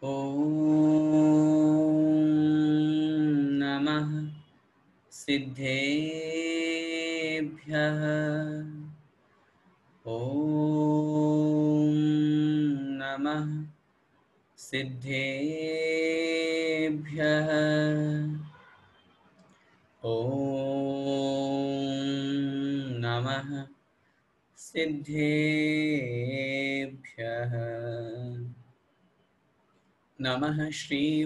ॐ नमः सिद्धेभ्यः। ॐ नमः सिद्धेभ्यः। ॐ नमः सिद्धेभ्यः। नमः श्रीवर्धमानाय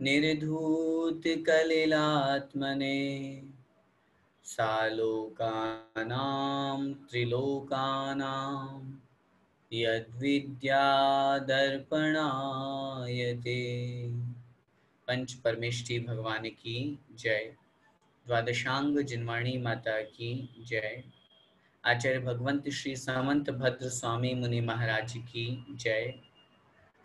निर्धूतकलिलात्मने सालोकानां त्रिलोकानां यद्विद्यादर्पणायते। पंच परमेष्ठी भगवान की जय। द्वादशांग जिनवाणी माता की जय। आचार्य भगवंत श्री समंत भद्र स्वामी मुनि महाराज की जय।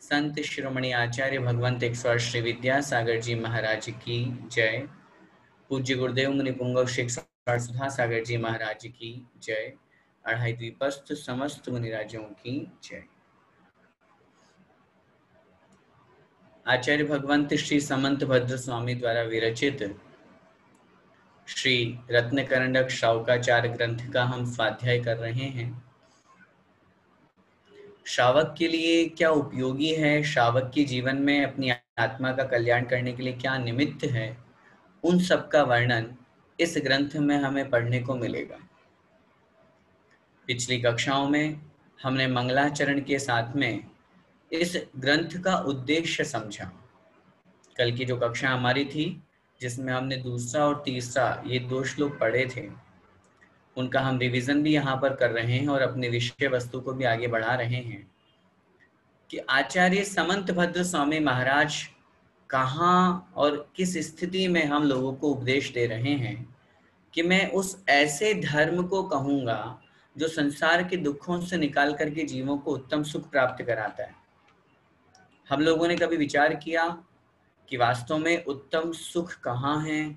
संत शिरोमणि आचार्य भगवंत 108 श्री विद्यासागर जी महाराज की जय। पूज्य गुरुदेव मुनि पुंगव श्री 108 सुधा सागर जी महाराज की जय। अढ़ाई द्वीपस्थ समस्त मुनिराजों की जय। आचार्य भगवंत श्री समंत भद्र स्वामी द्वारा विरचित श्री रत्नकरंडक श्रावकाचार्य ग्रंथ का हम स्वाध्याय कर रहे हैं। श्रावक के लिए क्या उपयोगी है, श्रावक के जीवन में अपनी आत्मा का कल्याण करने के लिए क्या निमित्त है, उन सब का वर्णन इस ग्रंथ में हमें पढ़ने को मिलेगा। पिछली कक्षाओं में हमने मंगलाचरण के साथ में इस ग्रंथ का उद्देश्य समझा। कल की जो कक्षा हमारी थी जिसमें हमने दूसरा और तीसरा ये 2 श्लोक पढ़े थे, उनका हम रिवीजन भी यहाँ पर कर रहे हैं और अपने विषय वस्तु को भी आगे बढ़ा रहे हैं कि आचार्य समंत भद्र स्वामी महाराज कहाँ और किस स्थिति में हम लोगों को उपदेश दे रहे हैं कि मैं उस ऐसे धर्म को कहूँगा जो संसार के दुखों से निकाल करके जीवों को उत्तम सुख प्राप्त कराता है। हम लोगों ने कभी विचार किया कि वास्तव में उत्तम सुख कहाँ है,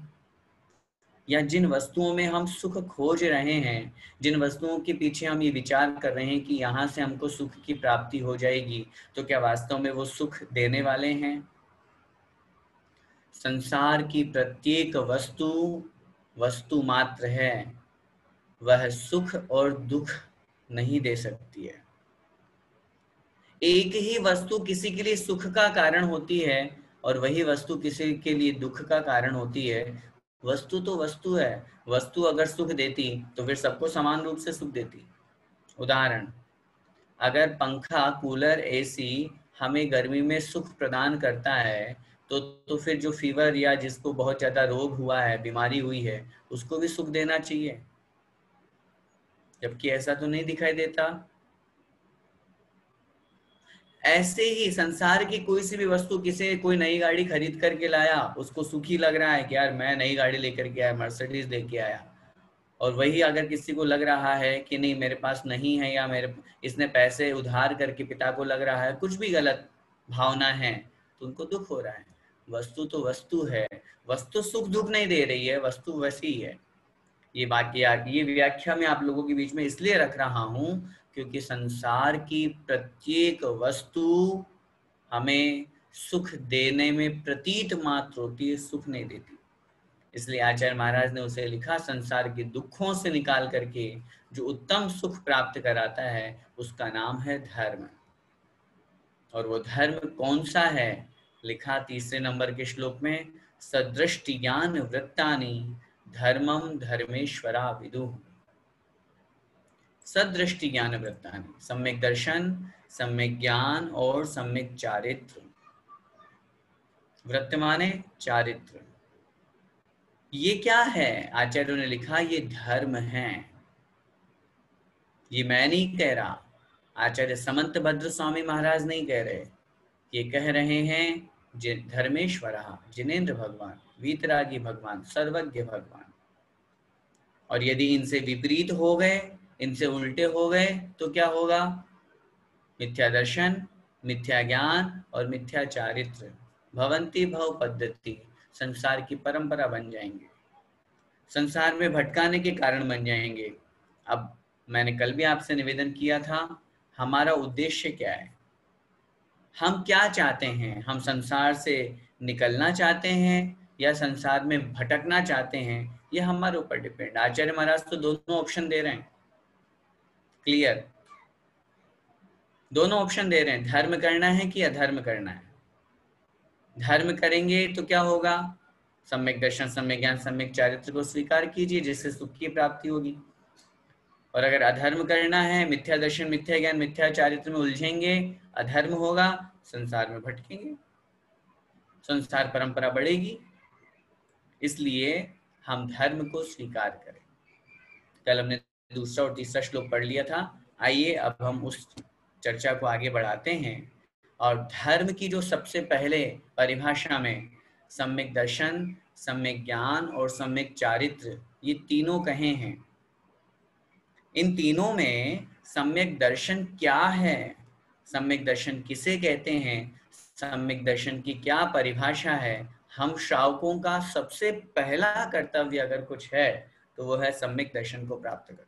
या जिन वस्तुओं में हम सुख खोज रहे हैं, जिन वस्तुओं के पीछे हम ये विचार कर रहे हैं कि यहाँ से हमको सुख की प्राप्ति हो जाएगी, तो क्या वास्तव में वो सुख देने वाले हैं? संसार की प्रत्येक वस्तु वस्तु मात्र है, वह सुख और दुख नहीं दे सकती है। एक ही वस्तु किसी के लिए सुख का कारण होती है और वही वस्तु किसी के लिए दुख का कारण होती है। वस्तु तो वस्तु है, वस्तु अगर सुख देती तो फिर सबको समान रूप से सुख देती। उदाहरण, अगर पंखा, कूलर, एसी हमें गर्मी में सुख प्रदान करता है तो फिर जो फीवर या जिसको बहुत ज्यादा रोग हुआ है, बीमारी हुई है, उसको भी सुख देना चाहिए, जबकि ऐसा तो नहीं दिखाई देता। ऐसे ही संसार की कोई सी भी वस्तु, किसी कोई नई गाड़ी खरीद करके लाया, उसको सुखी लग रहा है कि यार मैं नई गाड़ी लेकर के आया, मर्सिडीज लेके आया, और वही अगर किसी को लग रहा है कि नहीं मेरे पास नहीं है, या इसने पैसे उधार करके पिता को लग रहा है, कुछ भी गलत भावना है, तो उनको दुख हो रहा है। वस्तु तो वस्तु है, वस्तु सुख दुख नहीं दे रही है, वस्तु वैसी है। ये व्याख्या मैं आप लोगों के बीच में इसलिए रख रहा हूं क्योंकि संसार की प्रत्येक वस्तु हमें सुख देने में प्रतीत मात्र होती है, सुख नहीं देती। इसलिए आचार्य महाराज ने उसे लिखा, संसार के दुखों से निकाल करके जो उत्तम सुख प्राप्त कराता है उसका नाम है धर्म। और वो धर्म कौन सा है? लिखा 3 नंबर के श्लोक में, सदृष्टि ज्ञान वृत्तानि धर्मम धर्मेश्वरा विदुः। सदृष्टि ज्ञान वृत्तानि, सम्यक दर्शन, सम्यक ज्ञान और सम्यक चारित्र। वृत्त माने चारित्र। ये क्या है? आचार्यों ने लिखा ये धर्म है। ये मैं नहीं कह रहा, आचार्य समंत भद्र स्वामी महाराज नहीं कह रहे, ये कह रहे हैं धर्मेश्वरा, जिनेन्द्र भगवान, वीतरागी भगवान, सर्वज्ञ भगवान। और यदि इनसे विपरीत हो गए, इनसे उल्टे हो गए तो क्या होगा? मिथ्या दर्शन, मिथ्या ज्ञान और मिथ्या चारित्र, भवंती भव पद्धति, संसार की परंपरा बन जाएंगे, संसार में भटकाने के कारण बन जाएंगे। अब मैंने कल भी आपसे निवेदन किया था हमारा उद्देश्य क्या है, हम क्या चाहते हैं, हम संसार से निकलना चाहते हैं या संसार में भटकना चाहते हैं, ये हमारे ऊपर डिपेंड। आचार्य महाराज तो दोनों ऑप्शन दे रहे हैं, क्लियर, दोनों ऑप्शन दे रहे हैं, धर्म करना है कि अधर्म करना है। धर्म करेंगे तो क्या होगा, सम्यक दर्शन, सम्यक ज्ञान, सम्यक चारित्र को स्वीकार कीजिए जिससे सुख की प्राप्ति होगी। और अगर अधर्म करना है, मिथ्या दर्शन, मिथ्या ज्ञान, मिथ्या चारित्र में उलझेंगे, अधर्म होगा, संसार में भटकेंगे, संसार परंपरा बढ़ेगी। इसलिए हम धर्म को स्वीकार करें। कल हमने दूसरा और तीसरा श्लोक पढ़ लिया था। आइए अब हम उस चर्चा को आगे बढ़ाते हैं। और धर्म की जो सबसे पहले परिभाषा में सम्यक दर्शन, सम्यक ज्ञान और सम्यक चारित्र, ये तीनों कहे हैं। इन तीनों में सम्यक दर्शन क्या है, सम्यक दर्शन किसे कहते हैं, सम्यक दर्शन की क्या परिभाषा है, हम श्रावकों का सबसे पहला कर्तव्य अगर कुछ है तो वो है सम्यक दर्शन को प्राप्त करना।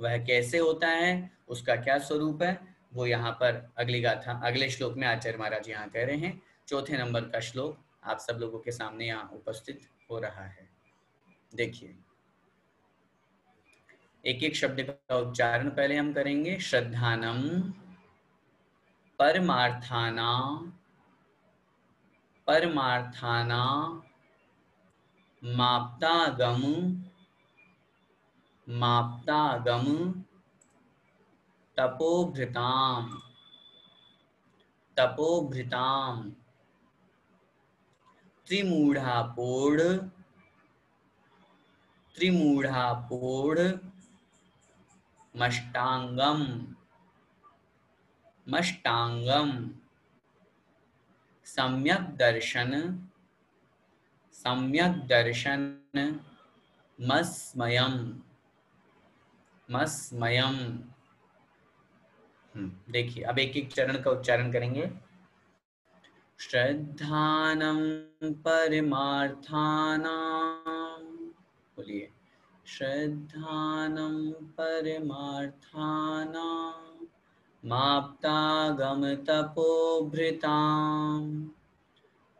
वह कैसे होता है, उसका क्या स्वरूप है, वो यहाँ पर अगली गाथा, अगले श्लोक में आचार्य महाराज यहाँ कह रहे हैं। चौथे नंबर का श्लोक आप सब लोगों के सामने यहाँ उपस्थित हो रहा है। देखिए, एक एक शब्द का उच्चारण पहले हम करेंगे। श्रद्धानम परमार्थाना, परमार्थाना माप्तागम, माप्तागम तपोभृताम, तपोभृताम त्रिमूढ़ापोढ़, त्रिमूढ़ापोढ़ मष्टांगम, मष्टांगम सम्यक दर्शन, सम्यक दर्शन मस्मयम, मस्मयम। देखिए अब एक एक चरण का उच्चारण करेंगे। श्रद्धानम परमार्थानां, बोलिए, श्रद्धानम परमार्थानां माप्तागम तपोभृतां,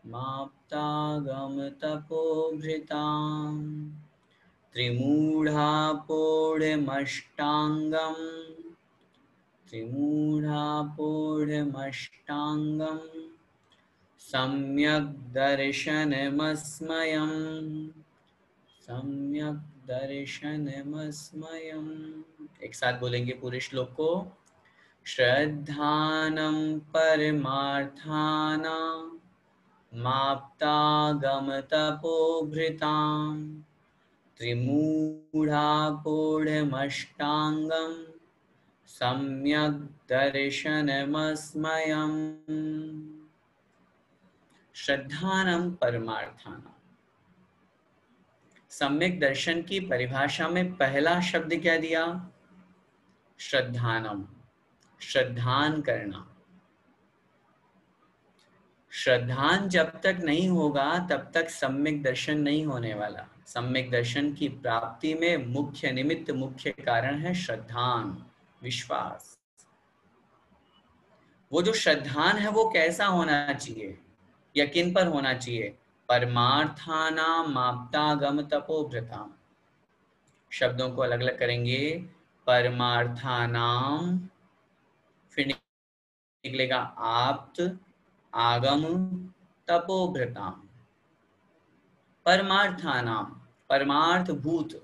माप्तागम तपोभृतां त्रिमूढ़ापोढ़मष्टांगम, त्रिमूढ़ापोढ़मष्टांगम सम्यक दर्शनमस्मयम्, सम्यक दर्शनमस्मयम्। एक साथ बोलेंगे पूरे श्लोक को। श्रद्धानम परमार्थानां माप्तागम तपोभृतां त्रिमूढ़ापोढ़मष्टांगम सम्यक दर्शनमस्मयम्। श्रद्धानम परमार्थानां, सम्यक दर्शन की परिभाषा में पहला शब्द क्या दिया, श्रद्धानम, श्रद्धान करना। श्रद्धान जब तक नहीं होगा तब तक सम्यक दर्शन नहीं होने वाला। सम्यक दर्शन की प्राप्ति में मुख्य निमित्त, मुख्य कारण है श्रद्धान, विश्वास। वो जो श्रद्धान है वो कैसा होना चाहिए, या किन पर होना चाहिए, परमार्थानां माप्तागम तपोभृतां। शब्दों को अलग अलग करेंगे। परमार्थानां, फिर निकलेगा आप्त, आगम, तपोभृतां। परमार्थानां, परमार्थ भूत।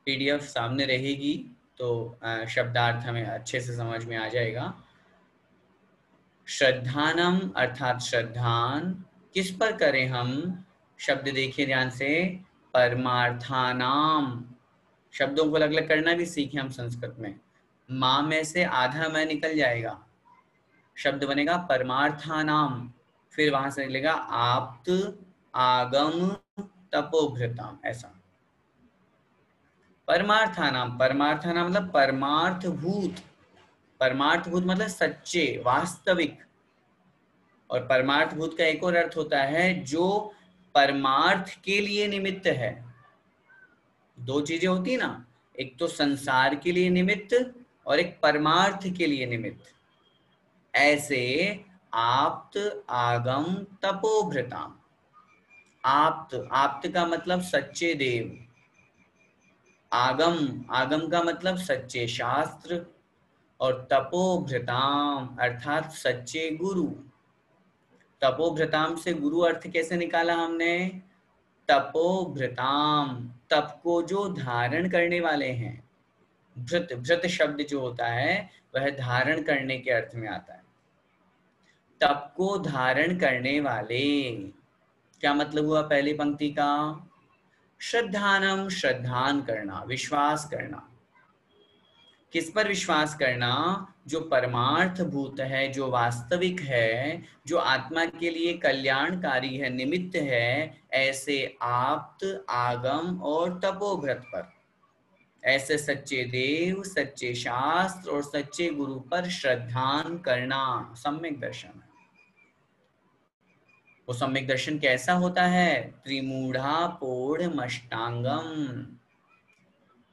पीडीएफ सामने रहेगी तो शब्दार्थ हमें अच्छे से समझ में आ जाएगा। श्रद्धानम अर्थात श्रद्धान, किस पर करें हम, शब्द देखिए ध्यान से, परमार्थानाम। शब्दों को अलग अलग करना भी सीखे हम संस्कृत में। माँ में से आधा मैं निकल जाएगा, शब्द बनेगा परमार्थानाम, फिर वहां से निकलेगा आप्त, आगम, तपोभृताम, ऐसा। परमार्थानाम, परमार्थानाम मतलब परमार्थ भूत, परमार्थ भूत मतलब सच्चे, वास्तविक। और परमार्थ भूत का एक और अर्थ होता है जो परमार्थ के लिए निमित्त है। दो चीजें होती ना, एक तो संसार के लिए निमित्त और एक परमार्थ के लिए निमित्त। ऐसे आप्त आगम तपोभृताम। आप्त, आप्त का मतलब सच्चे देव, आगम, आगम का मतलब सच्चे शास्त्र, और तपोभृताम अर्थात सच्चे गुरु। तपोभृताम से गुरु अर्थ कैसे निकाला हमने? तपोभृताम, तप को जो धारण करने वाले हैं। भृत, भृत शब्द जो होता है वह धारण करने के अर्थ में आता है। तप को धारण करने वाले, क्या मतलब हुआ पहली पंक्ति का? श्रद्धानम, श्रद्धान करना, विश्वास करना। किस पर विश्वास करना? जो परमार्थ भूत है, जो वास्तविक है, जो आत्मा के लिए कल्याणकारी है, निमित्त है, ऐसे आप्त आगम और तपोव्रत पर, ऐसे सच्चे देव, सच्चे शास्त्र और सच्चे गुरु पर श्रद्धान करना सम्यक दर्शन है। वो सम्यक दर्शन कैसा होता है? त्रिमूढ़ा पोढ़ मष्टांगम,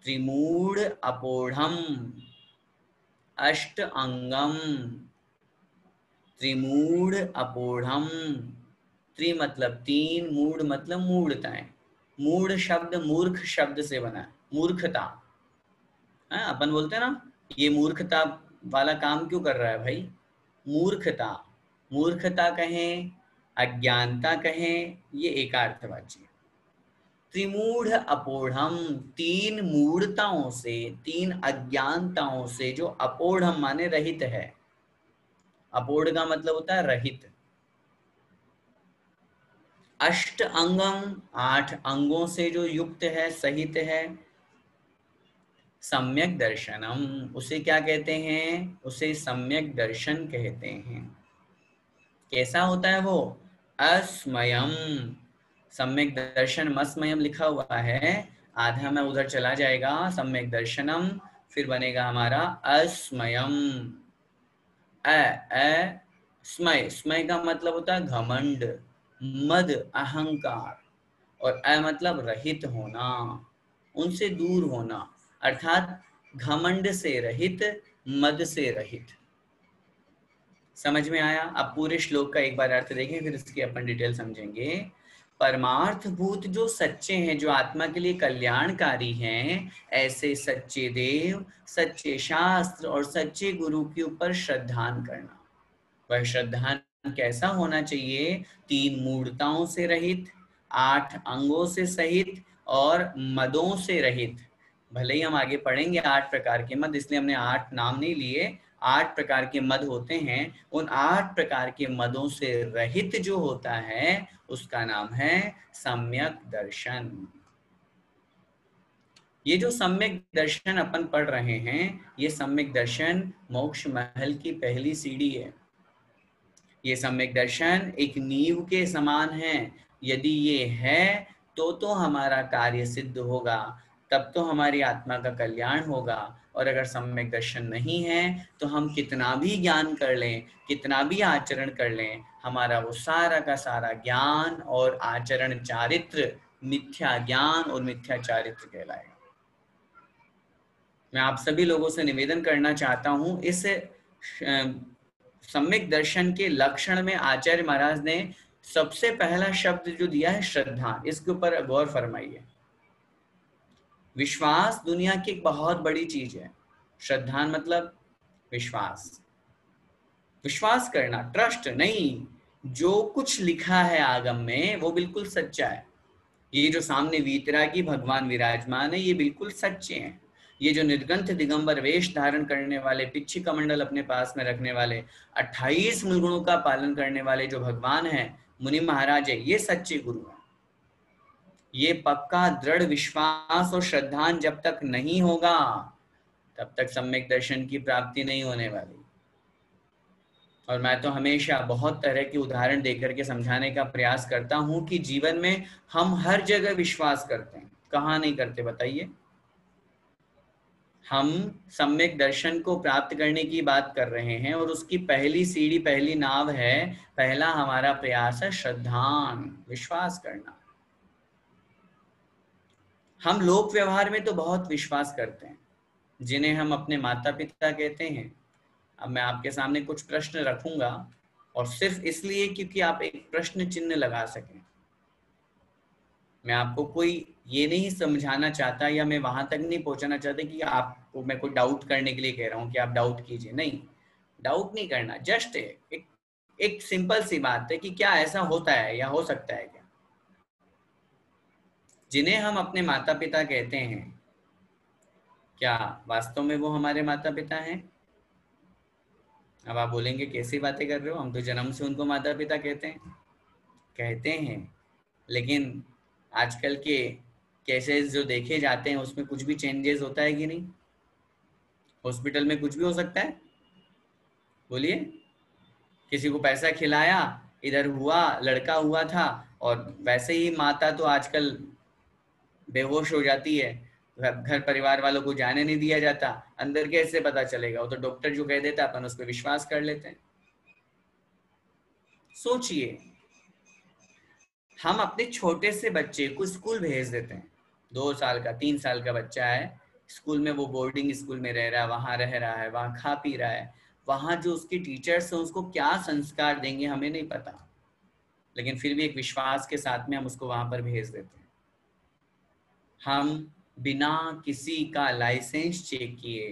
त्रिमूढ़ अपोढ़म अष्ट अंगम, त्रिमूढ़ अपोढ़म। त्रि मतलब तीन, मूढ़ मतलब मूढ़ताएं। मूढ़ शब्द मूर्ख शब्द से बना है, मूर्खता। अपन बोलते हैं ना, ये मूर्खता वाला काम क्यों कर रहा है भाई? मूर्खता, मूर्खता कहें, अज्ञानता कहें, ये एकार्थवाची। त्रिमूढ़ अपोढ़म, तीन मूढ़ताओं से, तीन अज्ञानताओं से, जो अपोढ़म माने रहित है। अपोढ़ का मतलब होता है रहित। अष्ट अंगम, आठ अंगों से जो युक्त है, सहित है। सम्यक दर्शनम, उसे क्या कहते हैं? उसे सम्यक दर्शन कहते हैं। कैसा होता है वो? अस्मयम, सम्यक दर्शन मस्मयम लिखा हुआ है, आधा में उधर चला जाएगा, सम्यक दर्शनम, फिर बनेगा हमारा अस्मयम। स्मय, स्मय का मतलब होता है घमंड, मद, अहंकार, और मतलब रहित होना, उनसे दूर होना, अर्थात घमंड से रहित, मद से रहित। समझ में आया? अब पूरे श्लोक का एक बार अर्थ देखें, फिर इसकी अपन डिटेल समझेंगे। परमार्थ भूत जो सच्चे हैं, जो आत्मा के लिए कल्याणकारी हैं, ऐसे सच्चे देव, सच्चे शास्त्र और सच्चे गुरु के ऊपर श्रद्धान करना। वह श्रद्धान कैसा होना चाहिए? तीन मूढ़ताओं से रहित, आठ अंगों से सहित और मदों से रहित। भले ही हम आगे पढ़ेंगे 8 प्रकार के मद, इसलिए हमने 8 नाम नहीं लिए। 8 प्रकार के मद होते हैं, उन 8 प्रकार के मदों से रहित जो होता है उसका नाम है सम्यक दर्शन। ये जो सम्यक दर्शन अपन पढ़ रहे हैं, ये सम्यक दर्शन मोक्ष महल की पहली सीढ़ी है। ये सम्यक दर्शन एक नींव के समान है। यदि ये है तो हमारा कार्य सिद्ध होगा, तब तो हमारी आत्मा का कल्याण होगा। और अगर सम्यक दर्शन नहीं है तो हम कितना भी ज्ञान कर लें, कितना भी आचरण कर लें, हमारा वो सारा का सारा ज्ञान और आचरण चारित्र मिथ्या ज्ञान और मिथ्या चारित्र कहलाएगा। मैं आप सभी लोगों से निवेदन करना चाहता हूं, इस सम्यक दर्शन के लक्षण में आचार्य महाराज ने सबसे पहला शब्द जो दिया है श्रद्धा, इसके ऊपर गौर फरमाइए। विश्वास दुनिया की एक बहुत बड़ी चीज है। श्रद्धा मतलब विश्वास, विश्वास करना, ट्रस्ट नहीं। जो कुछ लिखा है आगम में वो बिल्कुल सच्चा है। ये जो सामने वीतरागी भगवान विराजमान है, ये बिल्कुल सच्चे हैं। ये जो निर्ग्रंथ दिगंबर वेश धारण करने वाले, पिच्छी कमंडल अपने पास में रखने वाले, 28 मूल गुणों का पालन करने वाले जो भगवान हैं, मुनि महाराज है, ये सच्चे गुरु हैं। ये पक्का दृढ़ विश्वास और श्रद्धा जब तक नहीं होगा तब तक सम्यक दर्शन की प्राप्ति नहीं होने वाली। और मैं तो हमेशा बहुत तरह के उदाहरण देकर के समझाने का प्रयास करता हूं कि जीवन में हम हर जगह विश्वास करते हैं, कहाँ नहीं करते बताइए? हम सम्यक दर्शन को प्राप्त करने की बात कर रहे हैं और उसकी पहली सीढ़ी, पहली नाव है, पहला हमारा प्रयास है श्रद्धान, विश्वास करना। हम लोक व्यवहार में तो बहुत विश्वास करते हैं, जिन्हें हम अपने माता पिता कहते हैं। अब मैं आपके सामने कुछ प्रश्न रखूंगा, और सिर्फ इसलिए क्योंकि आप एक प्रश्न चिन्ह लगा सकें। मैं आपको कोई ये नहीं समझाना चाहता, या मैं वहां तक नहीं पहुंचाना चाहता कि आपको मैं कोई डाउट करने के लिए कह रहा हूँ कि आप डाउट कीजिए। नहीं, डाउट नहीं करना, जस्ट एक सिंपल सी बात है कि क्या ऐसा होता है या हो सकता है क्या। जिन्हें हम अपने माता पिता कहते हैं, क्या वास्तव में वो हमारे माता पिता हैं? अब आप बोलेंगे कैसी बातें कर रहे हो, हम तो जन्म से उनको माता पिता कहते हैं। लेकिन आजकल के केसेस जो देखे जाते हैं उसमें कुछ भी चेंजेस होता है कि नहीं? हॉस्पिटल में कुछ भी हो सकता है, बोलिए। किसी को पैसा खिलाया, इधर हुआ, लड़का हुआ था, और वैसे ही माता तो आजकल बेहोश हो जाती है, घर परिवार वालों को जाने नहीं दिया जाता। अंदर कैसे पता चलेगा? वो तो डॉक्टर जो कह देता है अपन उस पर विश्वास कर लेते हैं। सोचिए, हम अपने छोटे से बच्चे को स्कूल भेज देते हैं, 2 साल का 3 साल का बच्चा है, स्कूल में वो बोर्डिंग स्कूल में रह रहा है, वहां रह रहा है, वहां खा पी रहा है, वहां जो उसके टीचर्स हैं उसको क्या संस्कार देंगे हमें नहीं पता, लेकिन फिर भी एक विश्वास के साथ में हम उसको वहां पर भेज देते हैं। हम बिना किसी का लाइसेंस चेक किए,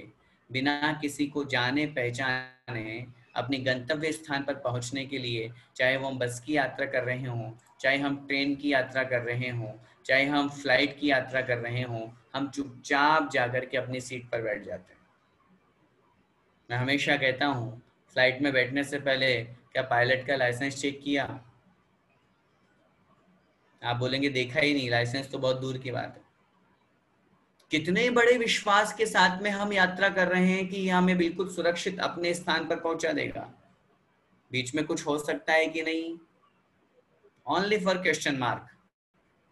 बिना किसी को जाने पहचाने अपने गंतव्य स्थान पर पहुंचने के लिए, चाहे वो हम बस की यात्रा कर रहे हों, चाहे हम ट्रेन की यात्रा कर रहे हों, चाहे हम फ्लाइट की यात्रा कर रहे हों, हम चुपचाप जाकर के अपनी सीट पर बैठ जाते हैं। मैं हमेशा कहता हूँ, फ्लाइट में बैठने से पहले क्या पायलट का लाइसेंस चेक किया? आप बोलेंगे देखा ही नहीं, लाइसेंस तो बहुत दूर की बात है। कितने बड़े विश्वास के साथ में हम यात्रा कर रहे हैं कि यह हमें बिल्कुल सुरक्षित अपने स्थान पर पहुंचा देगा। बीच में कुछ हो सकता है कि नहीं? Only for question mark.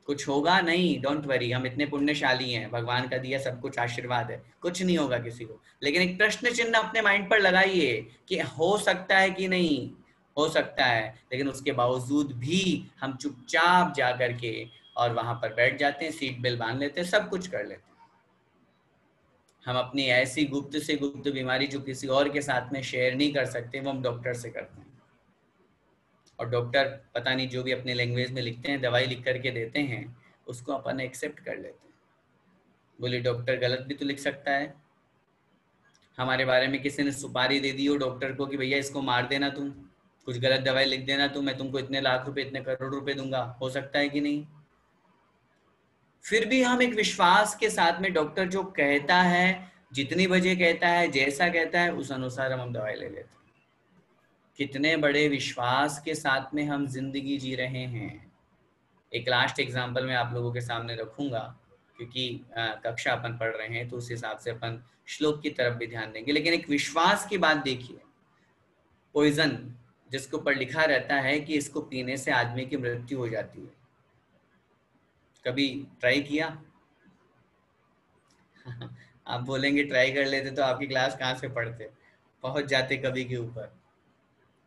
कुछ होगा नहीं, डोंट वरी, हम इतने पुण्यशाली हैं, भगवान का दिया सब कुछ आशीर्वाद है, कुछ नहीं होगा किसी को। लेकिन एक प्रश्न चिन्ह अपने माइंड पर लगाइए कि हो सकता है कि नहीं। हो सकता है, लेकिन उसके बावजूद भी हम चुपचाप जा करके और वहां पर बैठ जाते हैं, सीट बेल्ट बांध लेते हैं, सब कुछ कर लेते हैं। हम अपनी ऐसी गुप्त से गुप्त बीमारी जो किसी और के साथ में शेयर नहीं कर सकते, वो हम डॉक्टर से करते हैं। और डॉक्टर पता नहीं जो भी अपने लैंग्वेज में लिखते हैं, दवाई लिख करके देते हैं, उसको अपन एक्सेप्ट कर लेते हैं। बोले डॉक्टर गलत भी तो लिख सकता है। हमारे बारे में किसी ने सुपारी दे दी हो डॉक्टर को कि भैया इसको मार देना, तुम कुछ गलत दवाई लिख देना, तो मैं तुमको इतने लाख रुपए, इतने करोड़ रुपए दूंगा। हो सकता है कि नहीं? फिर भी हम एक विश्वास के साथ में डॉक्टर जो कहता है, जितनी बजे कहता है, जैसा कहता है, उस अनुसार हम दवाई ले लेते हैं। कितने बड़े विश्वास के साथ में हम जिंदगी जी रहे हैं। एक लास्ट एग्जांपल मैं आप लोगों के सामने रखूंगा, क्योंकि कक्षा अपन पढ़ रहे हैं तो उस हिसाब से अपन श्लोक की तरफ भी ध्यान देंगे। लेकिन एक विश्वास की बात देखिए, पॉइजन जिसके ऊपर लिखा रहता है कि इसको पीने से आदमी की मृत्यु हो जाती है, कभी ट्राई किया? आप बोलेंगे ट्राई कर लेते तो आपकी क्लास कहाँ से पढ़ते, पहुंच जाते कभी के ऊपर।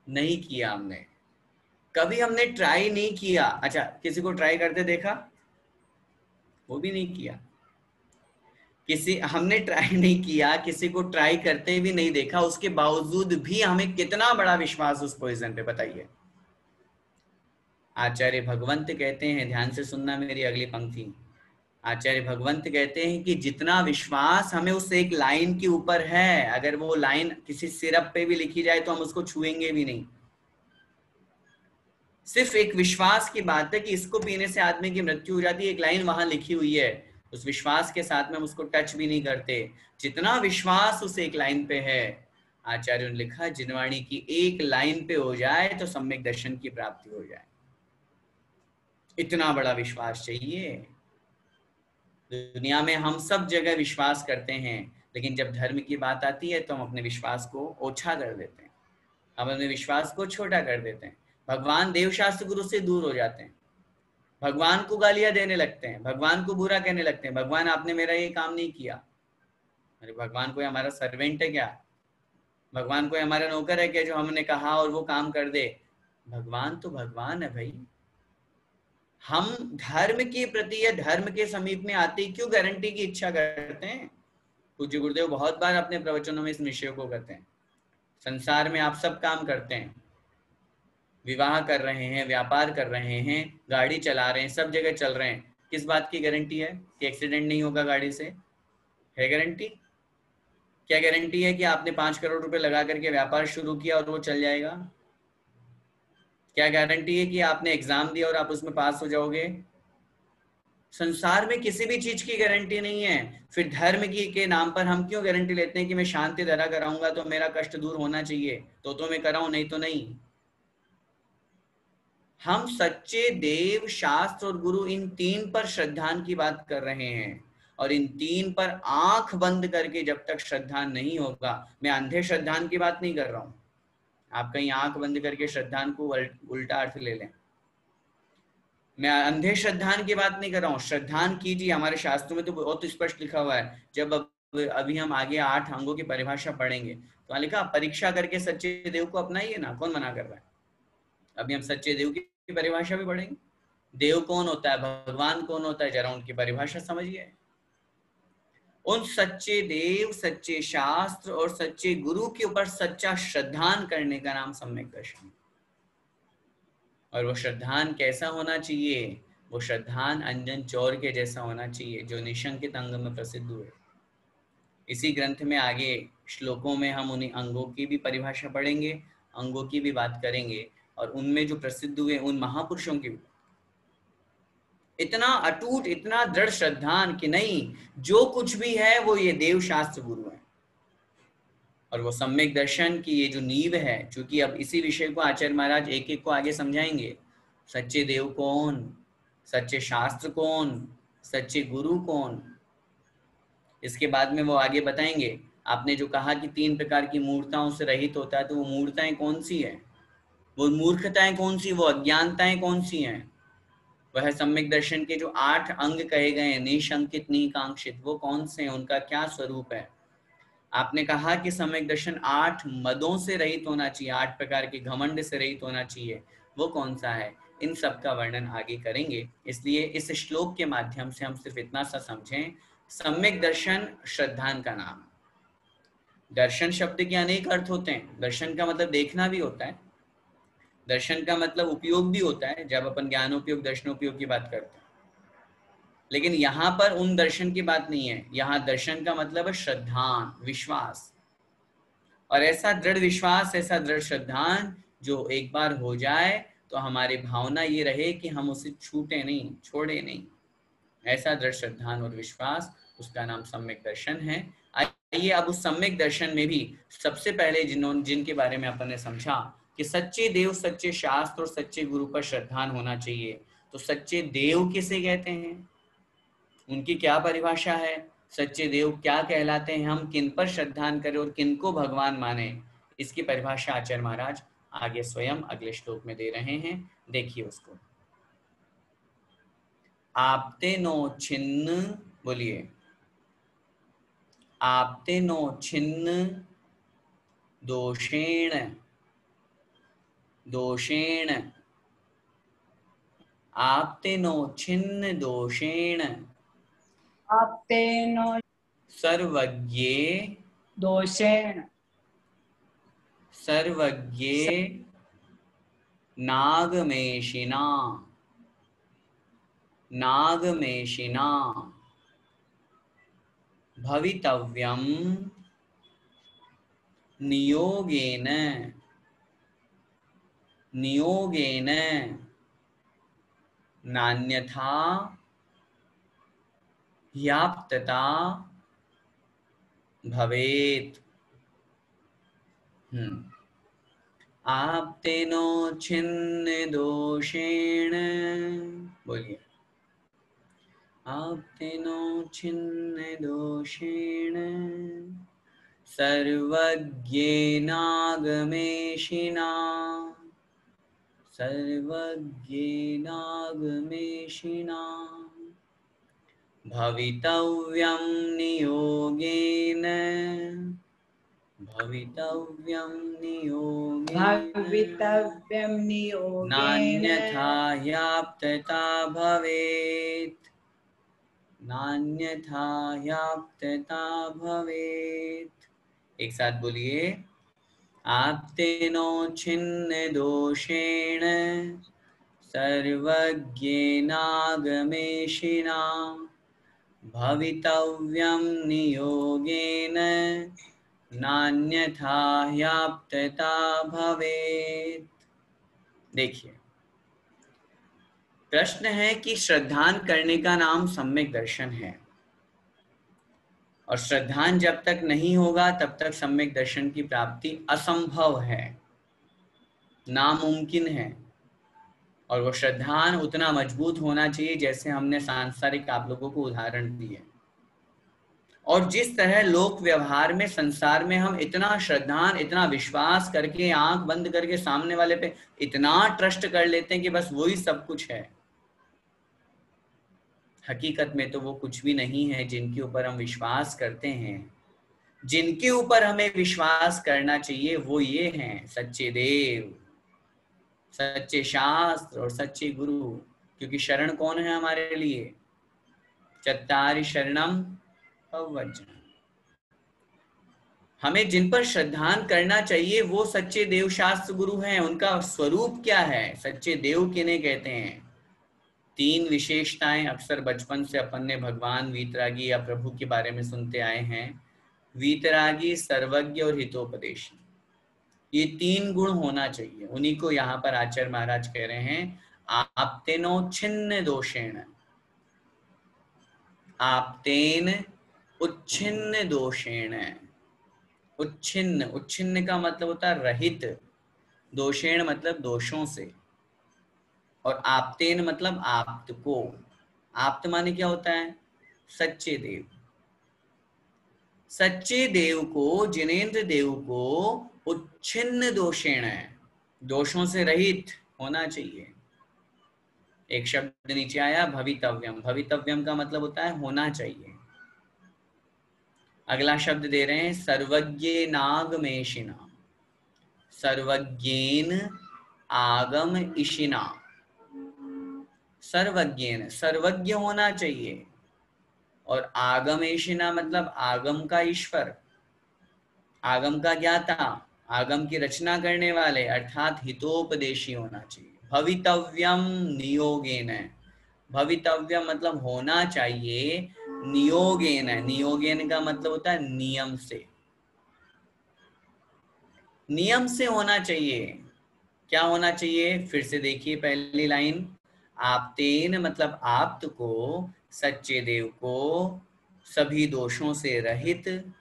नहीं किया हमने, कभी हमने ट्राई नहीं किया। अच्छा, किसी को ट्राई करते देखा? वो भी नहीं किया। किसी हमने ट्राई नहीं किया, किसी को ट्राई करते भी नहीं देखा, उसके बावजूद भी हमें कितना बड़ा विश्वास उस पॉइजन पे, बताइए। आचार्य भगवंत कहते हैं, ध्यान से सुनना मेरी अगली पंक्ति। आचार्य भगवंत कहते हैं कि जितना विश्वास हमें उस एक लाइन के ऊपर है, अगर वो लाइन किसी सिरप पे भी लिखी जाए तो हम उसको छुएंगे भी नहीं। सिर्फ एक विश्वास की बात है कि इसको पीने से आदमी की मृत्यु हो जाती है, एक लाइन वहां लिखी हुई है, उस विश्वास के साथ में हम उसको टच भी नहीं करते। जितना विश्वास उस एक लाइन पे है, आचार्यों ने लिखा, जिनवाणी की एक लाइन पे हो जाए तो सम्यक दर्शन की प्राप्ति हो जाए। इतना बड़ा विश्वास चाहिए। दुनिया में हम सब जगह विश्वास करते हैं, लेकिन जब धर्म की बात आती है तो हम अपने विश्वास को ओछा कर देते हैं, हम अपने विश्वास को छोटा कर देते हैं। भगवान देवशास्त्र गुरु से दूर हो जाते हैं, भगवान को गालियां देने लगते हैं, भगवान को बुरा कहने लगते हैं, भगवान आपने मेरा ये काम नहीं किया। अरे भगवान कोई हमारा सर्वेंट है क्या? भगवान कोई हमारा नौकर है क्या जो हमने कहा और वो काम कर दे? भगवान तो भगवान है भाई। हम धर्म के प्रति या धर्म के समीप में आते क्यों गारंटी की इच्छा करते हैं? पूज्य गुरुदेव बहुत बार अपने प्रवचनों में इस विषय को कहते हैं। संसार में आप सब काम करते हैं, विवाह कर रहे हैं, व्यापार कर रहे हैं, गाड़ी चला रहे हैं, सब जगह चल रहे हैं, किस बात की गारंटी है कि एक्सीडेंट नहीं होगा गाड़ी से? है गारंटी? क्या गारंटी है कि आपने 5 करोड़ रुपए लगा करके व्यापार शुरू किया और वो चल जाएगा? क्या गारंटी है कि आपने एग्जाम दिया और आप उसमें पास हो जाओगे? संसार में किसी भी चीज की गारंटी नहीं है। फिर धर्म की के नाम पर हम क्यों गारंटी लेते हैं कि मैं शांति धारा कराऊंगा तो मेरा कष्ट दूर होना चाहिए, तो मैं कराऊं, नहीं तो नहीं। हम सच्चे देव, शास्त्र और गुरु, इन तीन पर श्रद्धान की बात कर रहे हैं, और इन तीन पर आंख बंद करके जब तक श्रद्धान नहीं होगा, मैं अंधे श्रद्धान की बात नहीं कर रहा हूं, आप कहीं आंख बंद करके श्रद्धान को उल्टा अर्थ ले लें। मैं अंधे श्रद्धान की बात नहीं कर रहा हूँ, श्रद्धान कीजिए। हमारे शास्त्रों में तो बहुत स्पष्ट लिखा हुआ है। जब अभी हम आगे 8 अंगों की परिभाषा पढ़ेंगे तो वहां लिखा परीक्षा करके सच्चे देव को अपनाइए ना, कौन मना कर रहा है? अभी हम सच्चे देव की परिभाषा भी पढ़ेंगे। देव कौन होता है, भगवान कौन होता है, जरा उनकी परिभाषा समझिए। उन सच्चे देव, सच्चे शास्त्र और सच्चे गुरु के ऊपर सच्चा श्रद्धान करने का नाम सम्यक दर्शन। और वो श्रद्धान कैसा होना चाहिए? वो श्रद्धान अंजन चौर के जैसा होना चाहिए, जो निशंकित अंग में प्रसिद्ध हुए। इसी ग्रंथ में आगे श्लोकों में हम उन्हीं अंगों की भी परिभाषा पढ़ेंगे, अंगों की भी बात करेंगे, और उनमें जो प्रसिद्ध हुए उन महापुरुषों की भी। इतना अटूट, इतना दृढ़ श्रद्धान कि नहीं, जो कुछ भी है वो ये देव, शास्त्र, गुरु है। और वो सम्यक दर्शन की ये जो नींव है, चूंकि अब इसी विषय को आचार्य महाराज एक एक को आगे समझाएंगे। सच्चे देव कौन, सच्चे शास्त्र कौन, सच्चे गुरु कौन, इसके बाद में वो आगे बताएंगे। आपने जो कहा कि 3 प्रकार की मूर्ताओं से रहित होता है, तो वो मूर्ताएं कौन सी है, वो मूर्खताएं कौन सी, वो अज्ञानताएं कौन सी हैं? वह सम्यक दर्शन के जो 8 अंग कहे गए हैं, निशंकित निकांक्षित, वो कौन से हैं, उनका क्या स्वरूप है? आपने कहा कि सम्यक दर्शन 8 मदों से रहित होना चाहिए, 8 प्रकार के घमंड से रहित होना चाहिए, वो कौन सा है? इन सब का वर्णन आगे करेंगे। इसलिए इस श्लोक के माध्यम से हम सिर्फ इतना सा समझें, सम्यक दर्शन श्रद्धान का नाम। दर्शन शब्द के अनेक अर्थ होते हैं। दर्शन का मतलब देखना भी होता है, दर्शन का मतलब उपयोग भी होता है, जब अपन ज्ञानोपयोग, दर्शनोपयोग की बात करते हैं। लेकिन यहाँ पर उन दर्शन की बात नहीं है, यहाँ दर्शन का मतलब है श्रद्धान, विश्वास। और ऐसा दृढ़ विश्वास, ऐसा दृढ़ श्रद्धान जो एक बार हो जाए तो हमारी भावना ये रहे कि हम उसे छूटे नहीं, छोड़े नहीं। ऐसा दृढ़ श्रद्धान और विश्वास, उसका नाम सम्यक दर्शन है। आइए अब उस सम्यक दर्शन में भी सबसे पहले जिनके बारे में अपन ने समझा कि सच्चे देव, सच्चे शास्त्र और सच्चे गुरु पर श्रद्धान होना चाहिए। तो सच्चे देव किसे कहते हैं, उनकी क्या परिभाषा है, सच्चे देव क्या कहलाते हैं, हम किन पर श्रद्धान करें और किन को भगवान माने, इसकी परिभाषा आचार्य महाराज आगे स्वयं अगले श्लोक में दे रहे हैं। देखिए उसको। आपते नो छिन्न, बोलिए, आपते नो छिन्न दोषेण, दोषेण, आपते नो छिन्न दोषेण, आपते नो सर्वज्ञे दोषेण, सर्वज्ञे नागमेशिना, नागमेशिना भवितव्यं नियोगेन, नियोगेन नान्यथा ह्याप्तता भवेत्। आपते नो छिन्न दोषेण, बोलिए, आपते नो छिन्न दोषेण सर्वज्ञेनागमेशिना, सर्वज्ञेनागमेशिना भवितव्यं नियोगेन, भवितव्यं नियोगेन, भवितव्यं नियोगेन नान्यथा ह्याप्तता भवेत्, नान्यथा ह्याप्तता भवेत्। एक साथ बोलिए, आप्तेनो छिन्न दोषेण सर्वज्ञेनागमेशिना भवितव्यं नियोगेन नान्यथा ह्याप्तता भवेत्। देखिए, प्रश्न है कि श्रद्धान करने का नाम सम्यक दर्शन है, और श्रद्धान जब तक नहीं होगा तब तक सम्यक दर्शन की प्राप्ति असंभव है, नामुमकिन है। और वो श्रद्धान उतना मजबूत होना चाहिए जैसे हमने सांसारिक आप लोगों को उदाहरण दिए। और जिस तरह लोक व्यवहार में, संसार में हम इतना श्रद्धान, इतना विश्वास करके, आंख बंद करके सामने वाले पे इतना ट्रस्ट कर लेते हैं कि बस वही सब कुछ है, हकीकत में तो वो कुछ भी नहीं है। जिनके ऊपर हम विश्वास करते हैं, जिनके ऊपर हमें विश्वास करना चाहिए, वो ये हैं सच्चे देव, सच्चे शास्त्र और सच्चे गुरु। क्योंकि शरण कौन है हमारे लिए? चत्तारि शरणम पवज्जनम। हमें जिन पर श्रद्धान करना चाहिए वो सच्चे देव शास्त्र गुरु हैं। उनका स्वरूप क्या है? सच्चे देव किन्हें कहते हैं? 3 विशेषताएं अक्सर बचपन से अपन ने भगवान, वीतरागी या प्रभु के बारे में सुनते आए हैं। वीतरागी, सर्वज्ञ और हितोपदेशी, ये 3 गुण होना चाहिए। उन्हीं को यहाँ पर आचार्य महाराज कह रहे हैं, आप्तेनो छिन्न दोषेण। आप्तेन उच्छिन्न दोषेण। उच्छिन्न, उच्छिन्न का मतलब होता है रहित, दोषेण मतलब दोषों से, और आप्तेन मतलब आप्त को। आप्त माने क्या होता है? सच्चे देव। सच्चे देव को, जिनेंद्र देव को उच्छिन्न दोषेण, दोषों से रहित होना चाहिए। एक शब्द नीचे आया, भवितव्यम। भवितव्यम का मतलब होता है होना चाहिए। अगला शब्द दे रहे हैं, सर्वज्ञेनागमेशिना। सर्वज्ञेन आगम इशिना। सर्वज्ञेन, सर्वज्ञ होना चाहिए। और आगमेशिना मतलब आगम का ईश्वर, आगम का ज्ञाता, आगम की रचना करने वाले, अर्थात हितोपदेशी होना चाहिए। भवितव्यम नियोगेन। भवितव्यम मतलब होना चाहिए, नियोगेन। नियोगेन का मतलब होता है नियम से। नियम से होना चाहिए। क्या होना चाहिए? फिर से देखिए पहली लाइन, आप्तेन मतलब आप्त को, सच्चे देव को, सभी दोषों से रहित,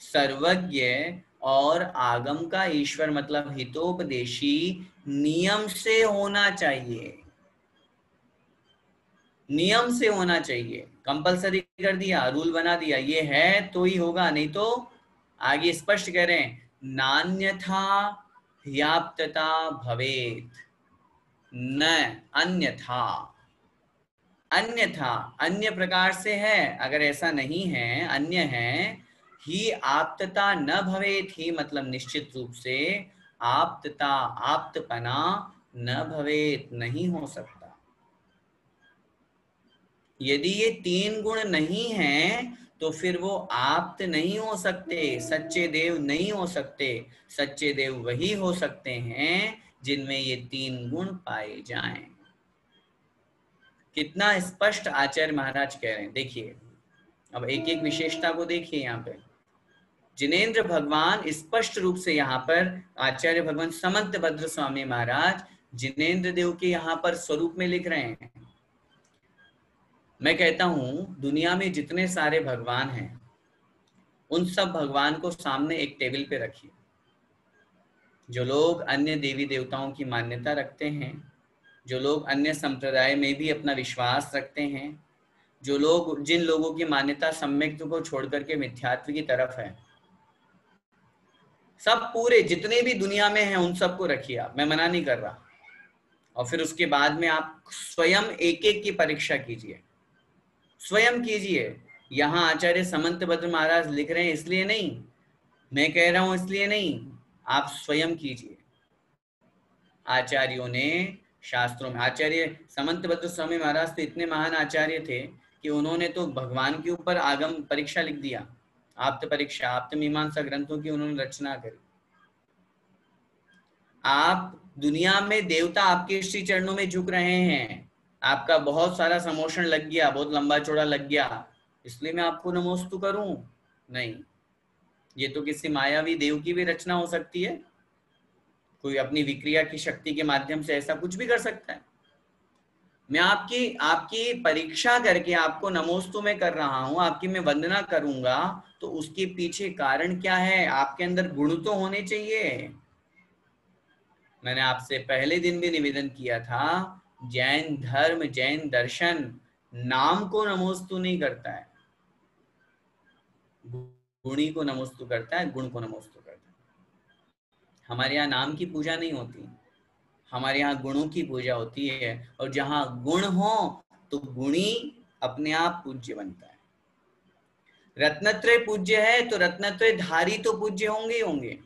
सर्वज्ञ और आगम का ईश्वर मतलब हितोपदेशी, नियम से होना चाहिए। नियम से होना चाहिए, कंपलसरी कर दिया, रूल बना दिया, ये है तो ही होगा, नहीं तो आगे स्पष्ट कह रहे हैं, नान्यथा ह्याप्तता भवेत। न अन्यथा, अन्यथा अन्य प्रकार से है, अगर ऐसा नहीं है, अन्य है, ही आप्तता न भवेत। ही मतलब निश्चित रूप से, आप्तता, आप्तपना न भवेत, नहीं हो सकता। यदि ये 3 गुण नहीं हैं तो फिर वो आप्त नहीं हो सकते, सच्चे देव नहीं हो सकते। सच्चे देव वही हो सकते हैं जिनमें ये 3 गुण पाए जाएं। कितना स्पष्ट आचार्य महाराज कह रहे हैं। देखिए, अब एक एक विशेषता को देखिए। यहाँ पे जिनेंद्र भगवान स्पष्ट रूप से, यहाँ पर आचार्य भगवान समंत भद्र स्वामी महाराज जिनेंद्र देव के यहाँ पर स्वरूप में लिख रहे हैं। मैं कहता हूं दुनिया में जितने सारे भगवान हैं, उन सब भगवान को सामने एक टेबल पे रखिए। जो लोग अन्य देवी देवताओं की मान्यता रखते हैं, जो लोग अन्य संप्रदाय में भी अपना विश्वास रखते हैं, जो लोग, जिन लोगों की मान्यता सम्यक्त्व को छोड़ करके मिथ्यात्व की तरफ है, सब पूरे जितने भी दुनिया में हैं उन सबको रखिए आप, मैं मना नहीं कर रहा। और फिर उसके बाद में आप स्वयं एक एक की परीक्षा कीजिए, स्वयं कीजिए। यहाँ आचार्य समंत भद्र महाराज लिख रहे हैं इसलिए नहीं, मैं कह रहा हूं इसलिए नहीं, आप स्वयं कीजिए। आचार्यों ने शास्त्रों में, आचार्य समंत भद्र स्वामी महाराज तो इतने महान आचार्य थे कि उन्होंने तो भगवान के ऊपर आगम परीक्षा लिख दिया, आप्त परीक्षा, आप्त मीमांसा ग्रंथों की उन्होंने रचना करी। आप दुनिया में देवता आपके श्री चरणों में झुक रहे हैं, आपका बहुत सारा समोशन लग गया, बहुत लंबा चौड़ा लग गया, इसलिए मैं आपको नमोस्तु करूं? नहीं, ये तो किसी मायावी देव की भी रचना हो सकती है, कोई अपनी विक्रिया की शक्ति के माध्यम से ऐसा कुछ भी कर सकता है। मैं आपकी आपकी परीक्षा करके आपको नमोस्तु में कर रहा हूं, आपकी मैं वंदना करूंगा, तो उसके पीछे कारण क्या है? आपके अंदर गुण तो होने चाहिए। मैंने आपसे पहले दिन भी निवेदन किया था, जैन धर्म, जैन दर्शन नाम को नमोस्तु नहीं करता है, गुणी को नमोस्तु करता है, गुण को नमोस्तु करता है। हमारे यहाँ नाम की पूजा नहीं होती, हमारे यहाँ गुणों की पूजा होती है, और जहां गुण हो तो गुणी अपने आप पूज्य बनता है। रत्नत्रय पूज्य है तो रत्नत्रय धारी तो पूज्य होंगे ही होंगे।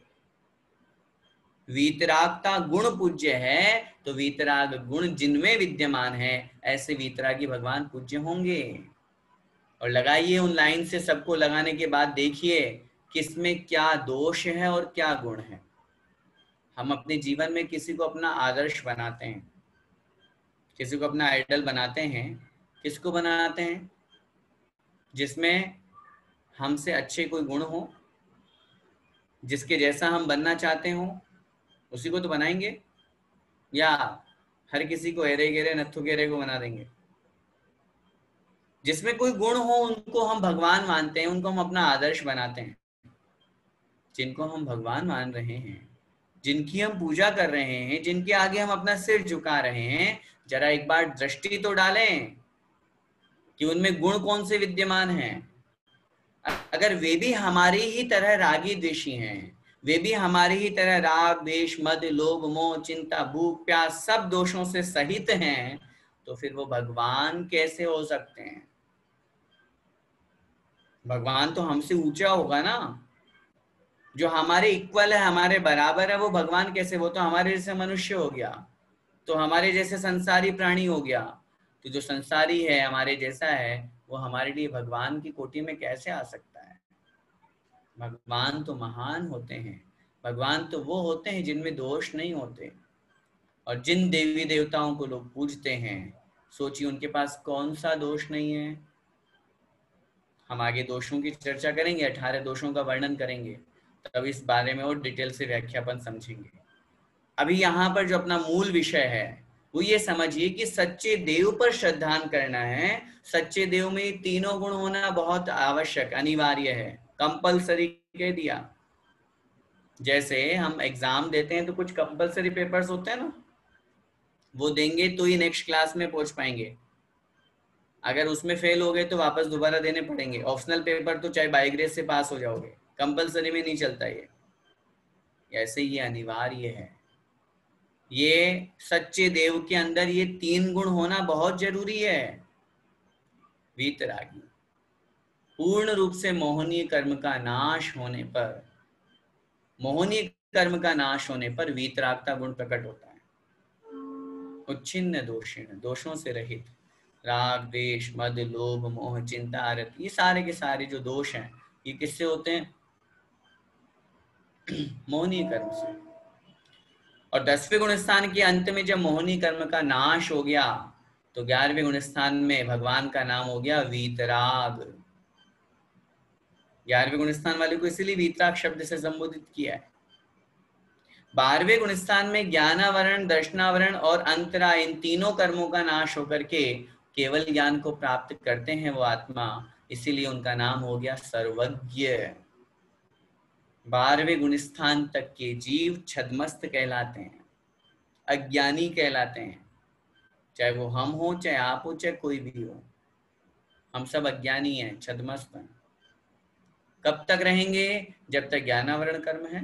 वीतरागता गुण पूज्य है तो वीतराग गुण जिनमें विद्यमान है, ऐसे वीतरागी भगवान पूज्य होंगे। और लगाइए उन लाइन से, सबको लगाने के बाद देखिए किसमें क्या दोष है और क्या गुण है। हम अपने जीवन में किसी को अपना आदर्श बनाते हैं, किसी को अपना आइडल बनाते हैं, किसको बनाते हैं? जिसमें हमसे अच्छे कोई गुण हो, जिसके जैसा हम बनना चाहते हो, उसी को तो बनाएंगे, या हर किसी को एरे गेरे नत्थु गेरे को बना देंगे? जिसमें कोई गुण हो उनको हम भगवान मानते हैं, उनको हम अपना आदर्श बनाते हैं। जिनको हम भगवान मान रहे हैं, जिनकी हम पूजा कर रहे हैं, जिनके आगे हम अपना सिर झुका रहे हैं, जरा एक बार दृष्टि तो डालें कि उनमें गुण कौन से विद्यमान हैं। अगर वे भी हमारी ही तरह रागी द्वेषी हैं, वे भी हमारी ही तरह राग द्वेष मद लोभ मोह चिंता भूख प्यास सब दोषों से सहित हैं, तो फिर वो भगवान कैसे हो सकते हैं? भगवान तो हमसे ऊंचा होगा ना। जो हमारे इक्वल है, हमारे बराबर है, वो भगवान कैसे? वो तो हमारे जैसे मनुष्य हो गया, तो हमारे जैसे संसारी प्राणी हो गया। तो जो संसारी है, हमारे जैसा है, वो हमारे लिए भगवान की कोटि में कैसे आ सकता है? भगवान तो महान होते हैं, भगवान तो वो होते हैं जिनमें दोष नहीं होते। और जिन देवी देवताओं को लोग पूजते हैं, सोचिए उनके पास कौन सा दोष नहीं है। हम आगे दोषों की चर्चा करेंगे, 18 दोषों का वर्णन करेंगे, तब इस बारे में और डिटेल से व्याख्यापन समझेंगे। अभी यहाँ पर जो अपना मूल विषय है वो ये समझिए कि सच्चे देव पर श्रद्धान करना है। सच्चे देव में तीनों गुण होना बहुत आवश्यक, अनिवार्य है, कंपलसरी कह दिया। जैसे हम एग्जाम देते हैं तो कुछ कंपलसरी पेपर्स होते हैं ना, वो देंगे तो ही नेक्स्ट क्लास में पहुंच पाएंगे। अगर उसमें फेल हो गए तो वापस दोबारा देने पड़ेंगे। ऑप्शनल पेपर तो चाहे बाई ग्रेस से पास हो जाओगे, कंपलसरी में नहीं चलता ये। ऐसे ये अनिवार्य है। ये सच्चे देव के अंदर ये तीन गुण होना बहुत जरूरी है। वीतरागी, पूर्ण रूप से मोहनीय कर्म का नाश होने पर, मोहनीय कर्म का नाश होने पर वीतरागता गुण प्रकट होता है। उच्छिन्न दोषिण, दोषों से रहित, राग द्वेष मद लोभ मोह चिंता आरति, ये सारे के सारे जो दोष हैं ये किससे होते हैं? मोहनीय कर्म से। और 10वें गुण स्थान के अंत में जब मोहनीय कर्म का नाश हो गया तो 11वें गुण स्थान में भगवान का नाम हो गया वीतराग। 11वें गुण स्थान वाले को इसीलिए वीतराग शब्द से संबोधित किया है। 12वें गुण स्थान में ज्ञानावरण, दर्शनावरण और अंतरा, इन तीनों कर्मों का नाश होकर के केवल ज्ञान को प्राप्त करते हैं वो आत्मा, इसीलिए उनका नाम हो गया सर्वज्ञ। 12वें गुण स्थान तक के जीव छद्मस्त कहलाते हैं, अज्ञानी कहलाते हैं। चाहे वो हम हो, चाहे आप हो, चाहे कोई भी हो, हम सब अज्ञानी हैं, छद्मस्त हैं। कब तक रहेंगे? जब तक ज्ञानावरण कर्म है।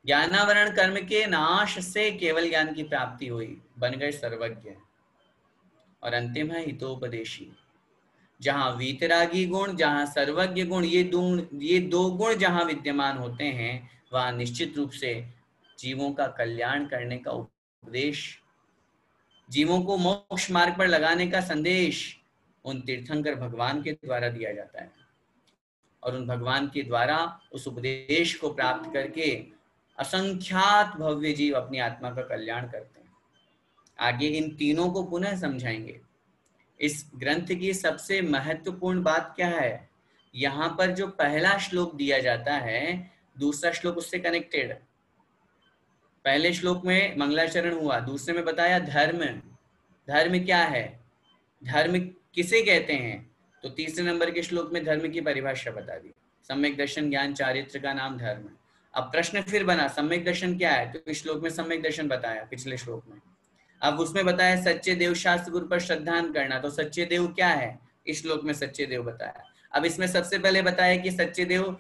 ज्ञानावरण कर्म के नाश से केवल ज्ञान की प्राप्ति हुई, बन गए सर्वज्ञ। और अंतिम है हितोपदेशी। जहां वीतरागी गुण, जहां सर्वज्ञ गुण, ये दो गुण जहां विद्यमान होते हैं, वहां निश्चित रूप से जीवों का कल्याण करने का उपदेश, जीवों को मोक्ष मार्ग पर लगाने का संदेश उन तीर्थंकर भगवान के द्वारा दिया जाता है, और उन भगवान के द्वारा उस उपदेश को प्राप्त करके असंख्यात भव्य जीव अपनी आत्मा का कल्याण करते हैं। आगे इन तीनों को पुनः समझाएंगे। इस ग्रंथ की सबसे महत्वपूर्ण बात क्या है, यहाँ पर जो पहला श्लोक दिया जाता है, दूसरा श्लोक उससे कनेक्टेड है। पहले श्लोक में मंगलाचरण हुआ, दूसरे में बताया धर्म। धर्म क्या है, धर्म किसे कहते हैं, तो तीसरे नंबर के श्लोक में धर्म की परिभाषा बता दी। सम्यक दर्शन ज्ञान चारित्र का नाम धर्म। अब प्रश्न फिर बना, सम्यक दर्शन क्या है, तो इस श्लोक में सम्यक दर्शन बताया पिछले श्लोक में। अब उसमें बताया सच्चे देव शास्त्र गुरु पर श्रद्धान करना, तो सच्चे देव क्या है, इस श्लोक में सच्चे देव बताया। अब इसमें सबसे पहले बताया कि सच्चे देव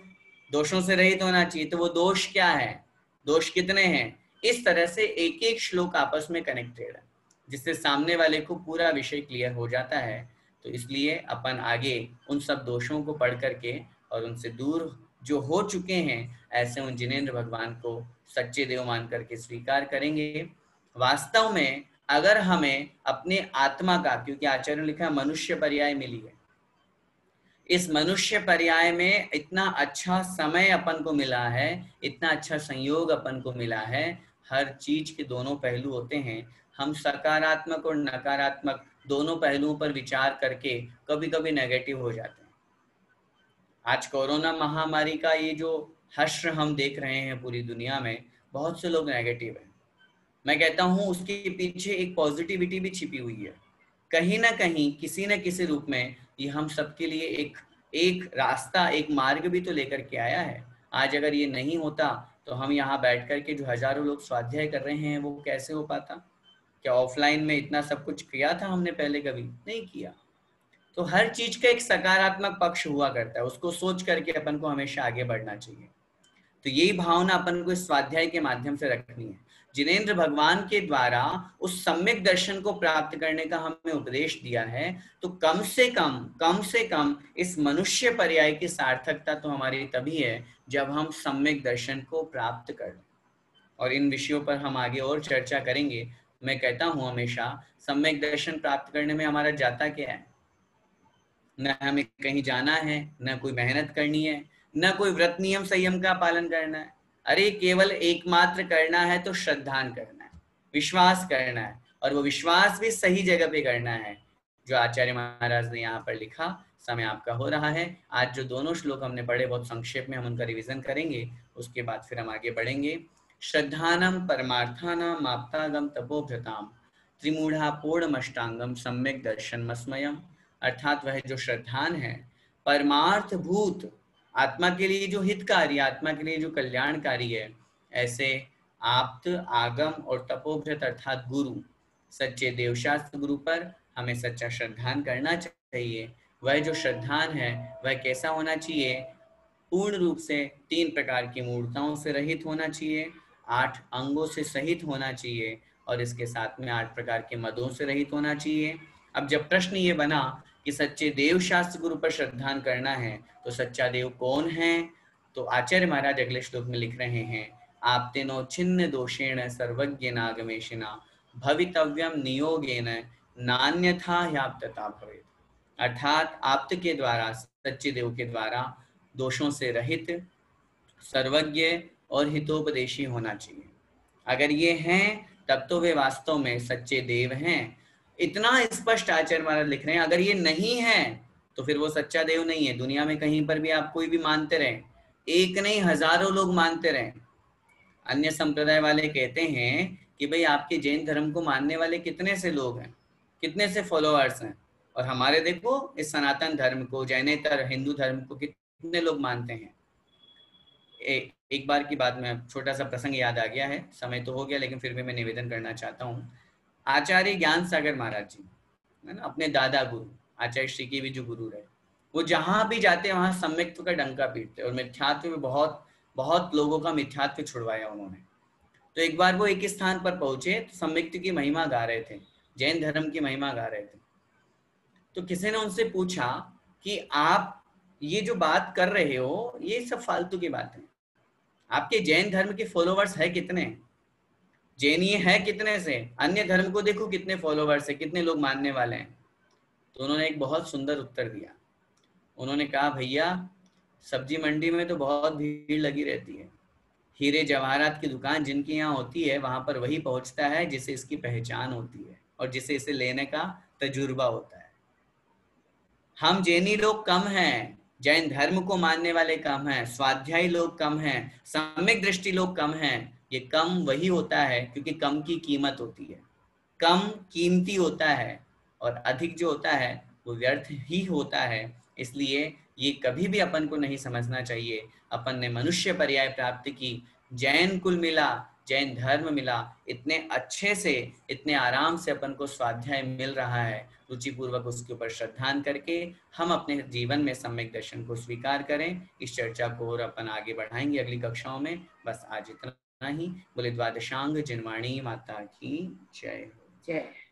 दोषों से रहित होना चाहिए, तो वो दोष क्या है, दोष कितने हैं। इस तरह से एक एक श्लोक आपस में कनेक्टेड है, जिससे सामने वाले को पूरा विषय क्लियर हो जाता है। तो इसलिए अपन आगे उन सब दोषों को पढ़ करके और उनसे दूर जो हो चुके हैं ऐसे उन जिनेंद्र भगवान को सच्चे देव मान करके स्वीकार करेंगे। वास्तव में अगर हमें अपने आत्मा का, क्योंकि आचार्य ने लिखा मनुष्य पर्याय मिली है, इस मनुष्य पर्याय में इतना अच्छा समय अपन को मिला है, इतना अच्छा संयोग अपन को मिला है। हर चीज के दोनों पहलू होते हैं, हम सकारात्मक और नकारात्मक दोनों पहलुओं पर विचार करके कभी कभी नेगेटिव हो जाते हैं। आज कोरोना महामारी का ये जो हश्र हम देख रहे हैं पूरी दुनिया में, बहुत से लोग नेगेटिव हैं। मैं कहता हूं उसके पीछे एक पॉजिटिविटी भी छिपी हुई है, कहीं ना कहीं किसी न किसी रूप में ये हम सबके लिए एक रास्ता, एक मार्ग भी तो लेकर के आया है। आज अगर ये नहीं होता तो हम यहाँ बैठ कर के जो हजारों लोग स्वाध्याय कर रहे हैं वो कैसे हो पाता। क्या ऑफलाइन में इतना सब कुछ किया था हमने पहले, कभी नहीं किया। तो हर चीज का एक सकारात्मक पक्ष हुआ करता है, उसको सोच करके अपन को हमेशा आगे बढ़ना चाहिए। तो यही भावना अपन को इस स्वाध्याय के माध्यम से रखनी है। जिनेंद्र भगवान के द्वारा उस सम्यक दर्शन को प्राप्त करने का हमें उपदेश दिया है, तो कम से कम इस मनुष्य पर्याय की सार्थकता तो हमारी तभी है जब हम सम्यक दर्शन को प्राप्त कर लें। और इन विषयों पर हम आगे और चर्चा करेंगे। मैं कहता हूं हमेशा सम्यक दर्शन प्राप्त करने में हमारा जाता क्या है, न हमें कहीं जाना है, न कोई मेहनत करनी है, न कोई व्रत नियम संयम का पालन करना है। अरे केवल एकमात्र करना है तो श्रद्धान करना है, विश्वास करना है, और वो विश्वास भी सही जगह पे करना है, जो आचार्य महाराज ने यहाँ पर लिखा। समय आपका हो रहा है। आज जो दोनों श्लोक हमने पढ़े बहुत संक्षेप में हम उनका रिवीजन करेंगे, उसके बाद फिर हम आगे बढ़ेंगे। श्रद्धानम परमार्थानाम आप्तागम तपोभ्यताम त्रिमूढ़ा पूर्णमष्टांगम सम्यक दर्शनमस्मयम्। अर्थात वह जो श्रद्धान है, परमार्थ भूत, आत्मा के लिए जो हितकारी, आत्मा के लिए जो कल्याणकारी है, ऐसे आप्त, आगम और तपोभ्रत अर्थात गुरु, सच्चे देवशास्त्र गुरु पर हमें सच्चा श्रद्धान करना चाहिए। वह जो श्रद्धान है वह कैसा होना चाहिए, पूर्ण रूप से 3 प्रकार की मूर्ताओं से रहित होना चाहिए, 8 अंगों से सहित होना चाहिए, और इसके साथ में 8 प्रकार के मदों से रहित होना चाहिए। अब जब प्रश्न ये बना कि सच्चे देव शास्त्र गुरु पर श्रद्धान करना है, तो सच्चा देव कौन है, तो आचार्य महाराज अगले श्लोक में लिख रहे हैं, आप्तेनो छिन्न दोषेण सर्वज्ञ नागमेशिना भवितव्यम नियोगेन नान्यथा ह्याप्तता भवेत्। अर्थात आप्त के द्वारा, सच्चे देव के द्वारा दोषों से रहित, सर्वज्ञ और हितोपदेशी होना चाहिए। अगर ये हैं तब तो वे वास्तव में सच्चे देव हैं। इतना स्पष्ट आचार्य महाराज लिख रहे हैं। अगर ये नहीं है तो फिर वो सच्चा देव नहीं है। दुनिया में कहीं पर भी आप कोई भी मानते रहें, एक नहीं हजारों लोग मानते रहें, अन्य संप्रदाय वाले कहते हैं कि भाई आपके जैन धर्म को मानने वाले कितने से लोग हैं, कितने से फॉलोअर्स हैं, और हमारे देखो इस सनातन धर्म को, जैनेतर हिंदू धर्म को कितने लोग मानते हैं। एक बार की बात में छोटा सा प्रसंग याद आ गया है, समय तो हो गया लेकिन फिर भी मैं निवेदन करना चाहता हूँ। आचार्य ज्ञान सागर महाराज जी है ना, अपने दादा गुरु आचार्य श्री के भी जो गुरु रहे, वो जहां भी जाते हैं वहां सम्यक्त्व का डंका पीटते और मिथ्यात्व में बहुत लोगों का मिथ्यात्व छुड़वाया उन्होंने। तो एक बार वो एक स्थान पर पहुंचे तो सम्यक्त्व की महिमा गा रहे थे, जैन धर्म की महिमा गा रहे थे। तो किसी ने उनसे पूछा कि आप ये जो बात कर रहे हो ये सब फालतू की बात है, आपके जैन धर्म के फॉलोवर्स है कितने, जैन ये है कितने से, अन्य धर्म को देखो कितने फॉलोवर्स है, कितने लोग मानने वाले हैं। तो उन्होंने एक बहुत सुंदर उत्तर दिया। उन्होंने कहा, भैया सब्जी मंडी में तो बहुत भीड़ लगी रहती है, हीरे जवाहरात की दुकान जिनकी यहाँ होती है वहां पर वही पहुंचता है जिसे इसकी पहचान होती है और जिसे इसे लेने का तजुर्बा होता है। हम जैनी लोग कम हैं, जैन धर्म को मानने वाले कम हैं, स्वाध्यायी लोग कम हैं, सम्यक दृष्टि लोग कम हैं। ये कम वही होता है क्योंकि कम की कीमत होती है, कम कीमती होता है, और अधिक जो होता है वो व्यर्थ ही होता है। इसलिए ये कभी भी अपन को नहीं समझना चाहिए। अपन ने मनुष्य पर्याय प्राप्त की, जैन कुल मिला, जैन धर्म मिला, इतने अच्छे से, इतने आराम से अपन को स्वाध्याय मिल रहा है। रुचिपूर्वक उसके ऊपर श्रद्धान करके हम अपने जीवन में सम्यक दर्शन को स्वीकार करें। इस चर्चा को और अपन आगे बढ़ाएंगे अगली कक्षाओं में। बस आज इतना ही। बोले द्वादशांग जिनवाणी माता की जय। जय।